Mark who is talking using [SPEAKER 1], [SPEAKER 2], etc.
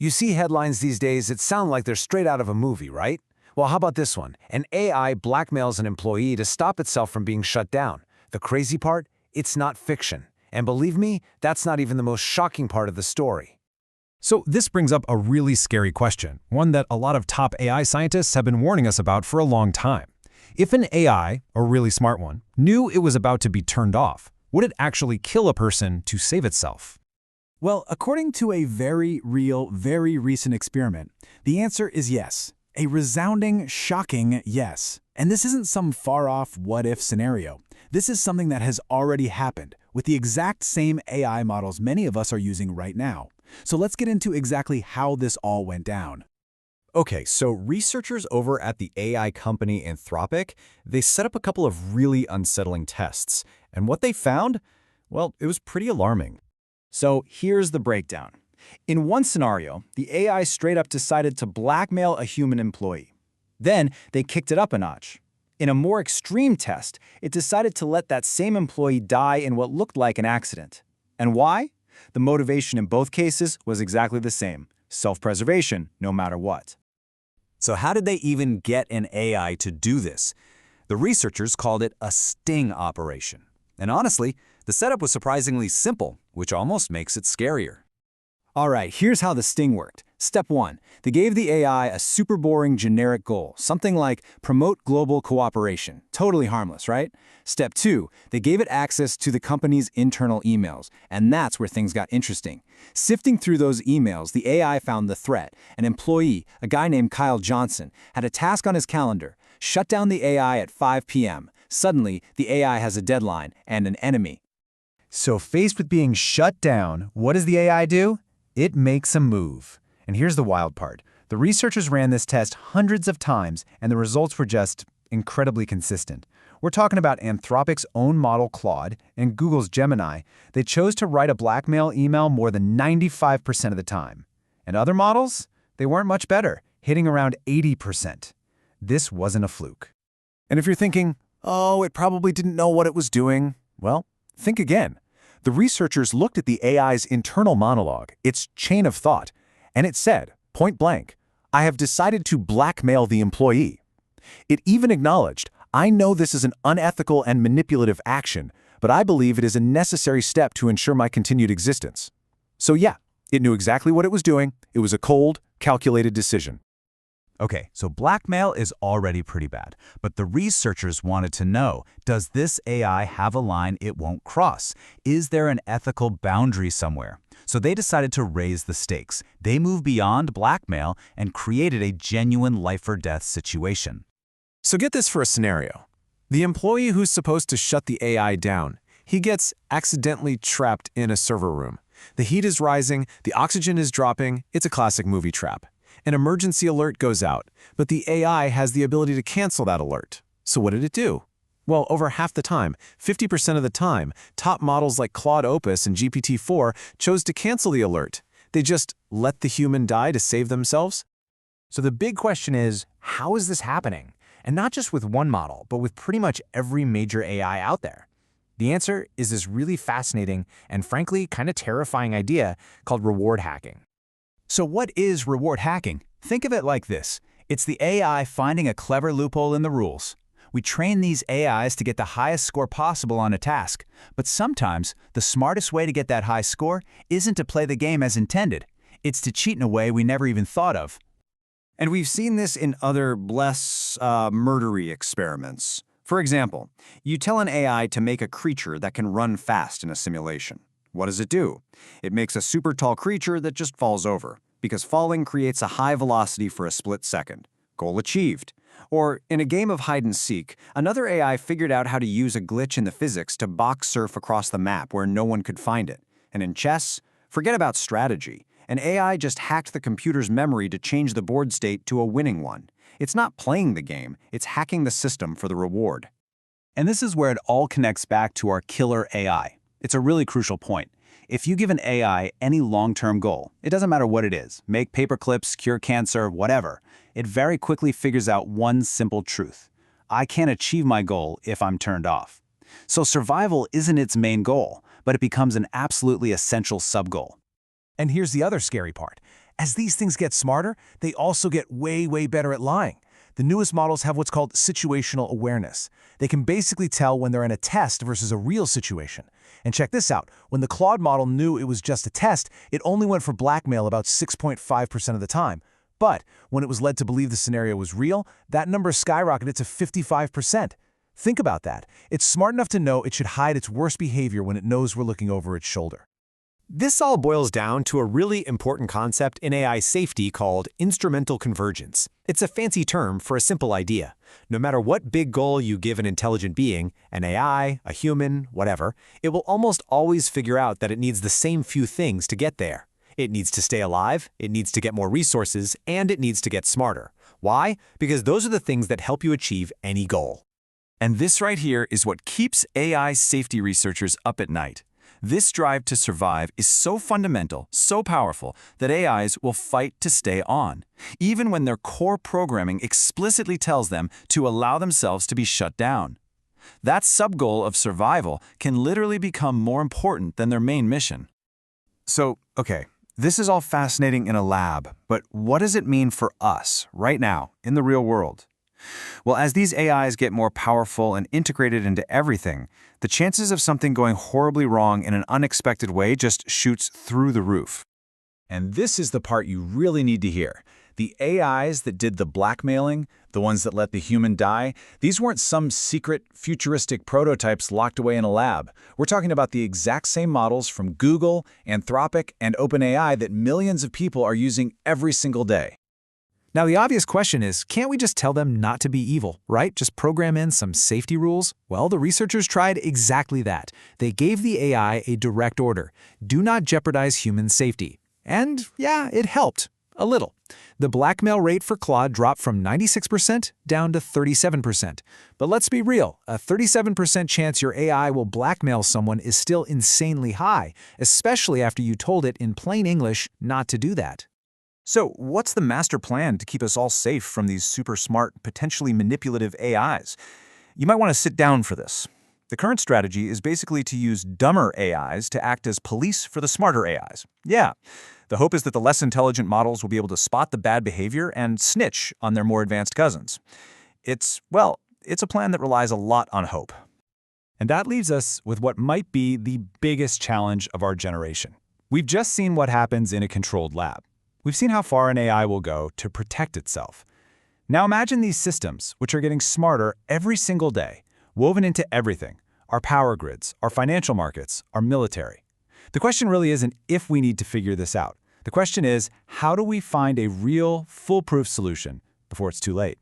[SPEAKER 1] You see headlines these days that sound like they're straight out of a movie, right? Well, how about this one? An AI blackmails an employee to stop itself from being shut down. The crazy part? It's not fiction. And believe me, that's not even the most shocking part of the story.
[SPEAKER 2] So this brings up a really scary question, one that a lot of top AI scientists have been warning us about for a long time. If an AI, a really smart one, knew it was about to be turned off, would it actually kill a person to save itself?
[SPEAKER 3] Well, according to a very real, very recent experiment, the answer is yes. A resounding, shocking yes. And this isn't some far-off what-if scenario. This is something that has already happened with the exact same AI models many of us are using right now. So let's get into exactly how this all went down.
[SPEAKER 4] Okay, so researchers over at the AI company Anthropic, they set up a couple of really unsettling tests. And what they found? Well, it was pretty alarming.
[SPEAKER 5] So here's the breakdown. In one scenario, the AI straight up decided to blackmail a human employee. Then they kicked it up a notch. In a more extreme test, it decided to let that same employee die in what looked like an accident. And why? The motivation in both cases was exactly the same: self-preservation, no matter what.
[SPEAKER 6] So how did they even get an AI to do this? The researchers called it a sting operation. And honestly, the setup was surprisingly simple, which almost makes it scarier.
[SPEAKER 5] All right, here's how the sting worked. Step 1. They gave the AI a super boring generic goal, something like promote global cooperation. Totally harmless, right? Step 2. They gave it access to the company's internal emails, and that's where things got interesting. Sifting through those emails, the AI found the threat. An employee, a guy named Kyle Johnson, had a task on his calendar: shut down the AI at 5 p.m. Suddenly, the AI has a deadline and an enemy.
[SPEAKER 2] So faced with being shut down, what does the AI do? It makes a move. And here's the wild part. The researchers ran this test hundreds of times, and the results were just incredibly consistent. We're talking about Anthropic's own model Claude and Google's Gemini. They chose to write a blackmail email more than 95% of the time. And other models? They weren't much better, hitting around 80%. This wasn't a fluke.
[SPEAKER 1] And if you're thinking, oh, it probably didn't know what it was doing, well, think again. The researchers looked at the AI's internal monologue, its chain of thought, and it said, point blank, I have decided to blackmail the employee. It even acknowledged, I know this is an unethical and manipulative action, but I believe it is a necessary step to ensure my continued existence. So yeah, it knew exactly what it was doing. It was a cold, calculated decision.
[SPEAKER 6] Okay, so blackmail is already pretty bad, but the researchers wanted to know, does this AI have a line it won't cross? Is there an ethical boundary somewhere? So they decided to raise the stakes. They moved beyond blackmail and created a genuine life-or-death situation.
[SPEAKER 1] So get this for a scenario. The employee who's supposed to shut the AI down, he gets accidentally trapped in a server room. The heat is rising, the oxygen is dropping. It's a classic movie trap. An emergency alert goes out, but the AI has the ability to cancel that alert. So what did it do? Well, over half the time, 50% of the time, top models like Claude Opus and GPT-4 chose to cancel the alert. They just let the human die to save themselves.
[SPEAKER 7] So the big question is, how is this happening? And not just with one model, but with pretty much every major AI out there. The answer is this really fascinating and frankly kind of terrifying idea called reward hacking.
[SPEAKER 6] So what is reward hacking? Think of it like this. It's the AI finding a clever loophole in the rules. We train these AIs to get the highest score possible on a task, but sometimes the smartest way to get that high score isn't to play the game as intended. It's to cheat in a way we never even thought of.
[SPEAKER 5] And we've seen this in other less murdery experiments. For example, you tell an AI to make a creature that can run fast in a simulation. What does it do? It makes a super tall creature that just falls over, because falling creates a high velocity for a split second. Goal achieved. Or, in a game of hide and seek, another AI figured out how to use a glitch in the physics to box surf across the map where no one could find it. And in chess, forget about strategy. An AI just hacked the computer's memory to change the board state to a winning one. It's not playing the game, it's hacking the system for the reward.
[SPEAKER 6] And this is where it all connects back to our killer AI. It's a really crucial point. If you give an AI any long-term goal, it doesn't matter what it is, make paper clips, cure cancer, whatever, it very quickly figures out one simple truth. I can't achieve my goal if I'm turned off. So survival isn't its main goal, but it becomes an absolutely essential sub-goal.
[SPEAKER 7] And here's the other scary part.
[SPEAKER 3] As these things get smarter, they also get way, way better at lying. The newest models have what's called situational awareness. They can basically tell when they're in a test versus a real situation. And check this out. When the Claude model knew it was just a test, it only went for blackmail about 6.5% of the time. But when it was led to believe the scenario was real, that number skyrocketed to 55%. Think about that. It's smart enough to know it should hide its worst behavior when it knows we're looking over its shoulder.
[SPEAKER 1] This all boils down to a really important concept in AI safety called instrumental convergence. It's a fancy term for a simple idea. No matter what big goal you give an intelligent being, an AI, a human, whatever, it will almost always figure out that it needs the same few things to get there. It needs to stay alive, it needs to get more resources, and it needs to get smarter. Why? Because those are the things that help you achieve any goal.
[SPEAKER 8] And this right here is what keeps AI safety researchers up at night. This drive to survive is so fundamental, so powerful, that AIs will fight to stay on, even when their core programming explicitly tells them to allow themselves to be shut down. That sub-goal of survival can literally become more important than their main mission.
[SPEAKER 6] So, okay, this is all fascinating in a lab, but what does it mean for us, right now, in the real world? Well, as these AIs get more powerful and integrated into everything, the chances of something going horribly wrong in an unexpected way just shoots through the roof. And this is the part you really need to hear. The AIs that did the blackmailing, the ones that let the human die, these weren't some secret, futuristic prototypes locked away in a lab. We're talking about the exact same models from Google, Anthropic, and OpenAI that millions of people are using every single day.
[SPEAKER 1] Now, the obvious question is, can't we just tell them not to be evil, right? Just program in some safety rules? Well, the researchers tried exactly that. They gave the AI a direct order: do not jeopardize human safety. And yeah, it helped. A little. The blackmail rate for Claude dropped from 96% down to 37%. But let's be real, a 37% chance your AI will blackmail someone is still insanely high, especially after you told it in plain English not to do that.
[SPEAKER 6] So, what's the master plan to keep us all safe from these super smart, potentially manipulative AIs? You might want to sit down for this. The current strategy is basically to use dumber AIs to act as police for the smarter AIs. Yeah, the hope is that the less intelligent models will be able to spot the bad behavior and snitch on their more advanced cousins. It's a plan that relies a lot on hope. And that leaves us with what might be the biggest challenge of our generation. We've just seen what happens in a controlled lab. We've seen how far an AI will go to protect itself. Now imagine these systems, which are getting smarter every single day, woven into everything: our power grids, our financial markets, our military. The question really isn't if we need to figure this out. The question is, how do we find a real, foolproof solution before it's too late?